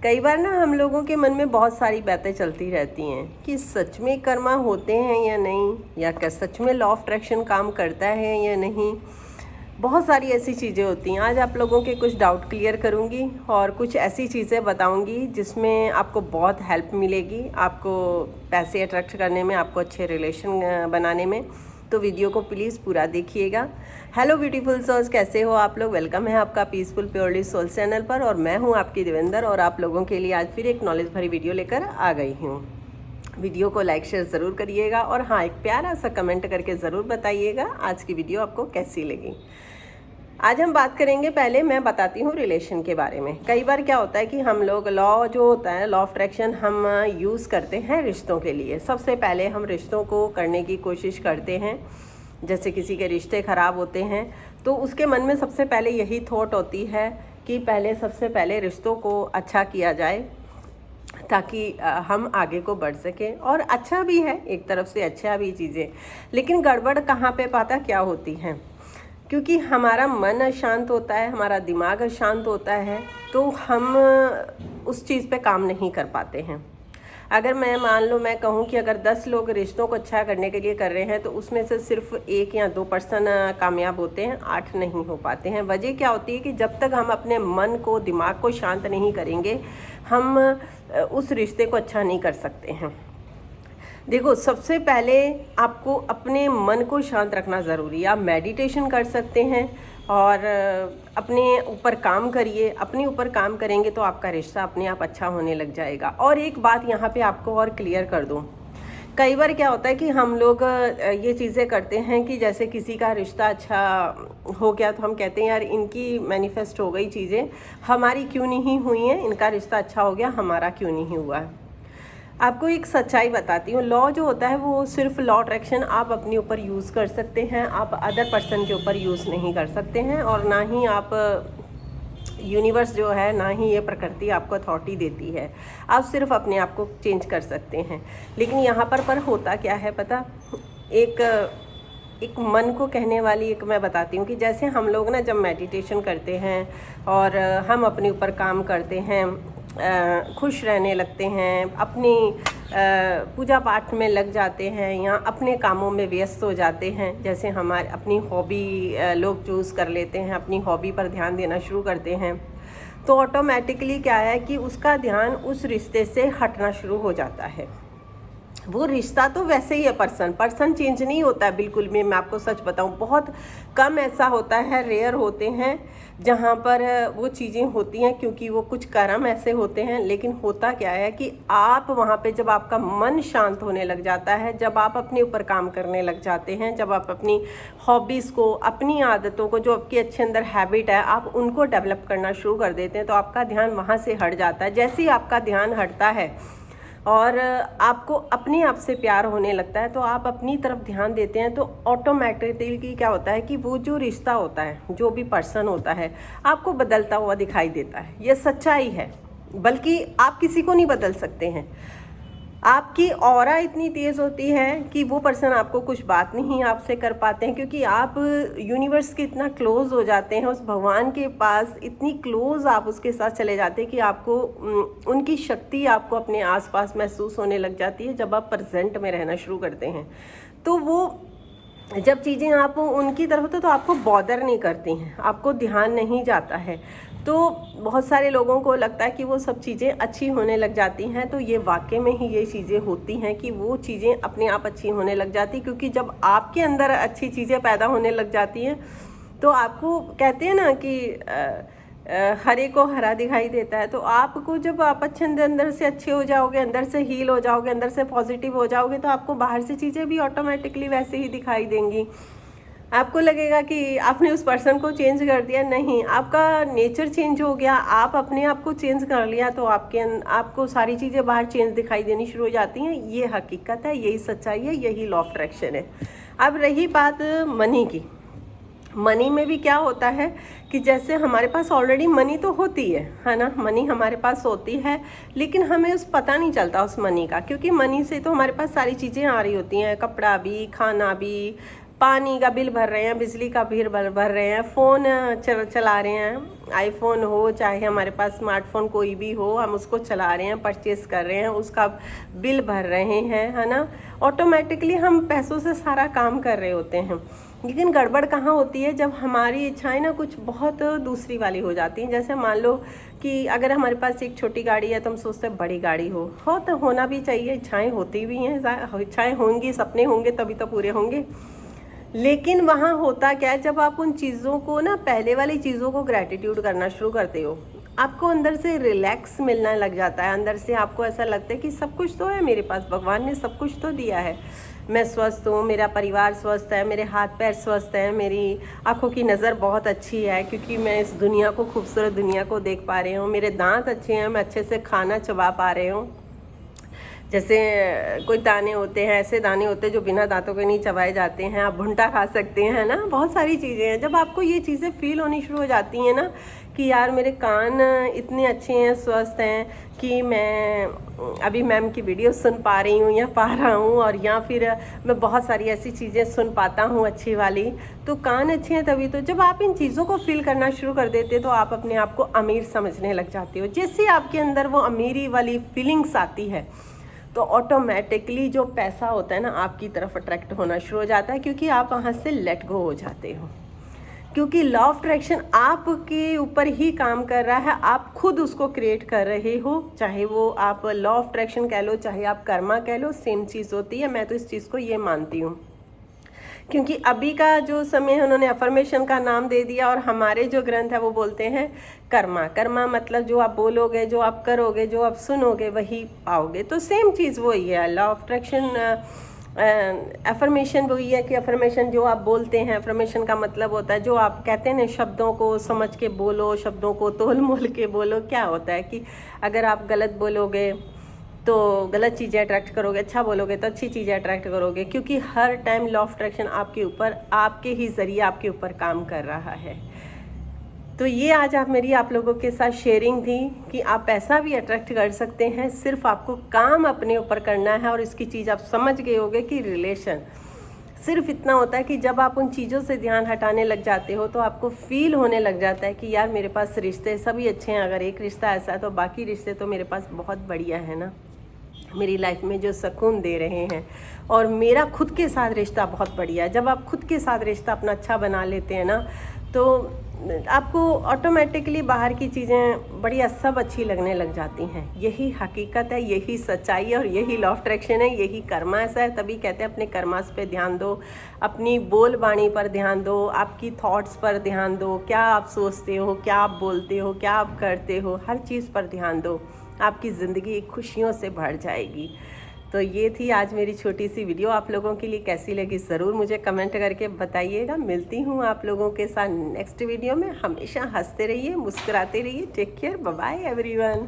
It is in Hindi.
कई बार ना हम लोगों के मन में बहुत सारी बातें चलती रहती हैं कि सच में कर्मा होते हैं या नहीं, या क्या सच में लॉ ऑफ अट्रैक्शन काम करता है या नहीं। बहुत सारी ऐसी चीज़ें होती हैं। आज आप लोगों के कुछ डाउट क्लियर करूंगी और कुछ ऐसी चीज़ें बताऊंगी जिसमें आपको बहुत हेल्प मिलेगी, आपको पैसे अट्रैक्ट करने में, आपको अच्छे रिलेशन बनाने में। तो वीडियो को प्लीज़ पूरा देखिएगा। हेलो ब्यूटीफुल सोल्स, कैसे हो आप लोग। वेलकम है आपका पीसफुल प्योरली सोल चैनल पर, और मैं हूं आपकी देवेंद्र, और आप लोगों के लिए आज फिर एक नॉलेज भरी वीडियो लेकर आ गई हूं। वीडियो को लाइक शेयर ज़रूर करिएगा, और हाँ, एक प्यारा सा कमेंट करके ज़रूर बताइएगा आज की वीडियो आपको कैसी लगी। आज हम बात करेंगे, पहले मैं बताती हूँ रिलेशन के बारे में। कई बार क्या होता है कि हम लोग लॉ जो होता है, लॉ ऑफ अट्रैक्शन, हम यूज़ करते हैं रिश्तों के लिए। सबसे पहले हम रिश्तों को करने की कोशिश करते हैं। जैसे किसी के रिश्ते ख़राब होते हैं तो उसके मन में सबसे पहले यही थॉट होती है कि सबसे पहले रिश्तों को अच्छा किया जाए ताकि हम आगे को बढ़ सकें। और अच्छा भी है, एक तरफ से अच्छा भी चीज़ें, लेकिन गड़बड़ कहाँ पे पता क्या होती है, क्योंकि हमारा मन अशांत होता है, हमारा दिमाग अशांत होता है, तो हम उस चीज़ पे काम नहीं कर पाते हैं। अगर मैं मान लो मैं कहूँ कि अगर 10 लोग रिश्तों को अच्छा करने के लिए कर रहे हैं तो उसमें से सिर्फ 1 या 2% कामयाब होते हैं, 8 नहीं हो पाते हैं। वजह क्या होती है कि जब तक हम अपने मन को, दिमाग को शांत नहीं करेंगे, हम उस रिश्ते को अच्छा नहीं कर सकते हैं। देखो, सबसे पहले आपको अपने मन को शांत रखना ज़रूरी है। आप मेडिटेशन कर सकते हैं और अपने ऊपर काम करिए। अपने ऊपर काम करेंगे तो आपका रिश्ता अपने आप अच्छा होने लग जाएगा। और एक बात यहाँ पे आपको और क्लियर कर दूँ, कई बार क्या होता है कि हम लोग ये चीज़ें करते हैं कि जैसे किसी का रिश्ता अच्छा हो गया तो हम कहते हैं यार इनकी मैनिफेस्ट हो गई चीज़ें, हमारी क्यों नहीं हुई हैं, इनका रिश्ता अच्छा हो गया, हमारा क्यों नहीं हुआ है। आपको एक सच्चाई बताती हूँ, लॉ जो होता है वो सिर्फ लॉ अट्रैक्शन आप अपने ऊपर यूज़ कर सकते हैं, आप अदर पर्सन के ऊपर यूज़ नहीं कर सकते हैं। और ना ही आप यूनिवर्स जो है, ना ही ये प्रकृति आपको अथॉरिटी देती है। आप सिर्फ अपने आप को चेंज कर सकते हैं। लेकिन यहाँ पर होता क्या है पता, एक मन को कहने वाली एक मैं बताती हूँ कि जैसे हम लोग ना जब मेडिटेशन करते हैं और हम अपने ऊपर काम करते हैं, खुश रहने लगते हैं, अपनी पूजा पाठ में लग जाते हैं या अपने कामों में व्यस्त हो जाते हैं। जैसे हमारे अपनी हॉबी लोग चूज़ कर लेते हैं, अपनी हॉबी पर ध्यान देना शुरू करते हैं, तो ऑटोमेटिकली क्या है कि उसका ध्यान उस रिश्ते से हटना शुरू हो जाता है। वो रिश्ता तो वैसे ही है, पर्सन चेंज नहीं होता है बिल्कुल भी। मैं आपको सच बताऊं, बहुत कम ऐसा होता है, रेयर होते हैं जहाँ पर वो चीज़ें होती हैं, क्योंकि वो कुछ कर्म ऐसे होते हैं। लेकिन होता क्या है कि आप वहाँ पे जब आपका मन शांत होने लग जाता है, जब आप अपने ऊपर काम करने लग जाते हैं, जब आप अपनी हॉबीज़ को, अपनी आदतों को, जो आपके अच्छे अंदर हैबिट है, आप उनको डेवलप करना शुरू कर देते हैं, तो आपका ध्यान वहाँ से हट जाता है। जैसे ही आपका ध्यान हटता है और आपको अपने आप से प्यार होने लगता है, तो आप अपनी तरफ ध्यान देते हैं, तो ऑटोमेटिकली क्या होता है कि वो जो रिश्ता होता है, जो भी पर्सन होता है, आपको बदलता हुआ दिखाई देता है। ये सच्चाई है, बल्कि आप किसी को नहीं बदल सकते हैं। आपकी ऑरा इतनी तेज़ होती है कि वो पर्सन आपको कुछ बात नहीं आपसे कर पाते हैं, क्योंकि आप यूनिवर्स के इतना क्लोज हो जाते हैं, उस भगवान के पास इतनी क्लोज आप उसके साथ चले जाते हैं कि आपको उनकी शक्ति आपको अपने आसपास महसूस होने लग जाती है जब आप प्रेजेंट में रहना शुरू करते हैं। तो वो जब चीज़ें आप उनकी तरफ होते तो आपको बॉदर नहीं करती हैं, आपको ध्यान नहीं जाता है। तो बहुत सारे लोगों को लगता है कि वो सब चीज़ें अच्छी होने लग जाती हैं, तो ये वाकई में ही ये चीज़ें होती हैं कि वो चीज़ें अपने आप अच्छी होने लग जाती, क्योंकि जब आपके अंदर अच्छी चीज़ें पैदा होने लग जाती हैं तो आपको कहते हैं ना कि हरे को हरा दिखाई देता है। तो आपको जब आप अच्छे अंदर से अच्छे हो जाओगे, अंदर से हील हो जाओगे, अंदर से पॉजिटिव हो जाओगे, तो आपको बाहर से चीज़ें भी ऑटोमेटिकली वैसे ही दिखाई देंगी। आपको लगेगा कि आपने उस पर्सन को चेंज कर दिया, नहीं, आपका नेचर चेंज हो गया, आप अपने आप को चेंज कर लिया, तो आपको सारी चीज़ें बाहर चेंज दिखाई देनी शुरू हो जाती हैं। ये हकीकत है, यही सच्चाई है, यही लॉ ऑफ अट्रैक्शन है। अब रही बात मनी की, मनी में भी क्या होता है कि जैसे हमारे पास ऑलरेडी मनी तो होती है ना, मनी हमारे पास होती है, लेकिन हमें उस पता नहीं चलता उस मनी का, क्योंकि मनी से तो हमारे पास सारी चीज़ें आ रही होती हैं, कपड़ा भी, खाना भी, पानी का बिल भर रहे हैं, बिजली का बिल भर रहे हैं, फ़ोन चला रहे हैं, आईफोन हो चाहे हमारे पास स्मार्टफोन कोई भी हो, हम उसको चला रहे हैं, परचेज़ कर रहे हैं, उसका बिल भर रहे हैं, है ना। ऑटोमेटिकली हम पैसों से सारा काम कर रहे होते हैं। लेकिन गड़बड़ कहाँ होती है, जब हमारी इच्छाएं ना कुछ बहुत दूसरी वाली हो जाती हैं। जैसे मान लो कि अगर हमारे पास एक छोटी गाड़ी है तो हम सोचते हैं बड़ी गाड़ी हो तो होना भी चाहिए, इच्छाएं होती भी हैं, इच्छाएं होंगी, सपने होंगे तभी तो पूरे होंगे। लेकिन वहाँ होता क्या है, जब आप उन चीज़ों को ना, पहले वाली चीज़ों को ग्रैटिट्यूड करना शुरू करते हो, आपको अंदर से रिलैक्स मिलना लग जाता है। अंदर से आपको ऐसा लगता है कि सब कुछ तो है मेरे पास, भगवान ने सब कुछ तो दिया है, मैं स्वस्थ हूँ, मेरा परिवार स्वस्थ है, मेरे हाथ पैर स्वस्थ हैं, मेरी आँखों की नज़र बहुत अच्छी है क्योंकि मैं इस दुनिया को, खूबसूरत दुनिया को देख पा रही हूँ, मेरे दांत अच्छे हैं, मैं अच्छे से खाना चबा पा रही हूँ। जैसे कोई दाने होते हैं, ऐसे दाने होते हैं जो बिना दांतों के नहीं चबाए जाते हैं, आप भुंटा खा सकते हैं ना, बहुत सारी चीज़ें हैं। जब आपको ये चीज़ें फील होनी शुरू हो जाती हैं ना कि यार मेरे कान इतने अच्छे हैं, स्वस्थ हैं कि मैं अभी मैम की वीडियो सुन पा रही हूँ या पा रहा हूँ, और या फिर मैं बहुत सारी ऐसी चीज़ें सुन पाता हूँ अच्छी वाली, तो कान अच्छे हैं तभी तो। जब आप इन चीज़ों को फील करना शुरू कर देते तो आप अपने आप को अमीर समझने लग जाते हो। जैसे आपके अंदर वो अमीरी वाली फीलिंग्स आती है तो ऑटोमेटिकली जो पैसा होता है ना आपकी तरफ अट्रैक्ट होना शुरू हो जाता है, क्योंकि आप वहाँ से लेट गो हो जाते हो। क्योंकि लॉ ऑफ अट्रैक्शन आपके ऊपर ही काम कर रहा है, आप खुद उसको क्रिएट कर रहे हो। चाहे वो आप लॉ ऑफ अट्रैक्शन कह लो, चाहे आप कर्मा कह लो, सेम चीज़ होती है। मैं तो इस चीज़ को ये मानती हूँ, क्योंकि अभी का जो समय है उन्होंने अफर्मेशन का नाम दे दिया, और हमारे जो ग्रंथ है वो बोलते हैं कर्मा। कर्मा मतलब जो आप बोलोगे, जो आप करोगे, जो आप सुनोगे वही पाओगे। तो सेम चीज़ वही है। लॉ ऑफ अट्रैक्शन, अफर्मेशन वही है कि अफर्मेशन जो आप बोलते हैं, अफर्मेशन का मतलब होता है जो आप कहते हैं ना, शब्दों को समझ के बोलो, शब्दों को तोल मोल के बोलो। क्या होता है कि अगर आप गलत बोलोगे तो गलत चीज़ें अट्रैक्ट करोगे, अच्छा बोलोगे तो अच्छी चीज़ें अट्रैक्ट करोगे, क्योंकि हर टाइम लॉ ऑफ अट्रैक्शन आपके ऊपर, आपके ही ज़रिए आपके ऊपर काम कर रहा है। तो ये आज आप लोगों के साथ शेयरिंग थी कि आप पैसा भी अट्रैक्ट कर सकते हैं, सिर्फ आपको काम अपने ऊपर करना है। और इसकी चीज़ आप समझ गए होगे कि रिलेशन सिर्फ इतना होता है कि जब आप उन चीज़ों से ध्यान हटाने लग जाते हो तो आपको फील होने लग जाता है कि यार मेरे पास रिश्ते सभी अच्छे हैं, अगर एक रिश्ता ऐसा है तो बाकी रिश्ते तो मेरे पास बहुत बढ़िया है ना, मेरी लाइफ में जो सुकून दे रहे हैं। और मेरा खुद के साथ रिश्ता बहुत बढ़िया है। जब आप खुद के साथ रिश्ता अपना अच्छा बना लेते हैं ना, तो आपको ऑटोमेटिकली बाहर की चीज़ें बढ़िया सब अच्छी लगने लग जाती हैं। यही हकीकत है, यही सच्चाई है, और यही लॉ ऑफ अट्रैक्शन है, यही कर्मा ऐसा है। तभी कहते हैं अपने कर्मास पे ध्यान दो, अपनी बोल बाणी पर ध्यान दो, आपकी थॉट्स पर ध्यान दो, क्या आप सोचते हो, क्या आप बोलते हो, क्या आप करते हो, हर चीज़ पर ध्यान दो, आपकी ज़िंदगी खुशियों से भर जाएगी। तो ये थी आज मेरी छोटी सी वीडियो। आप लोगों के लिए कैसी लगी ज़रूर मुझे कमेंट करके बताइएगा। मिलती हूँ आप लोगों के साथ नेक्स्ट वीडियो में। हमेशा हंसते रहिए, मुस्कुराते रहिए। Take care, bye bye everyone.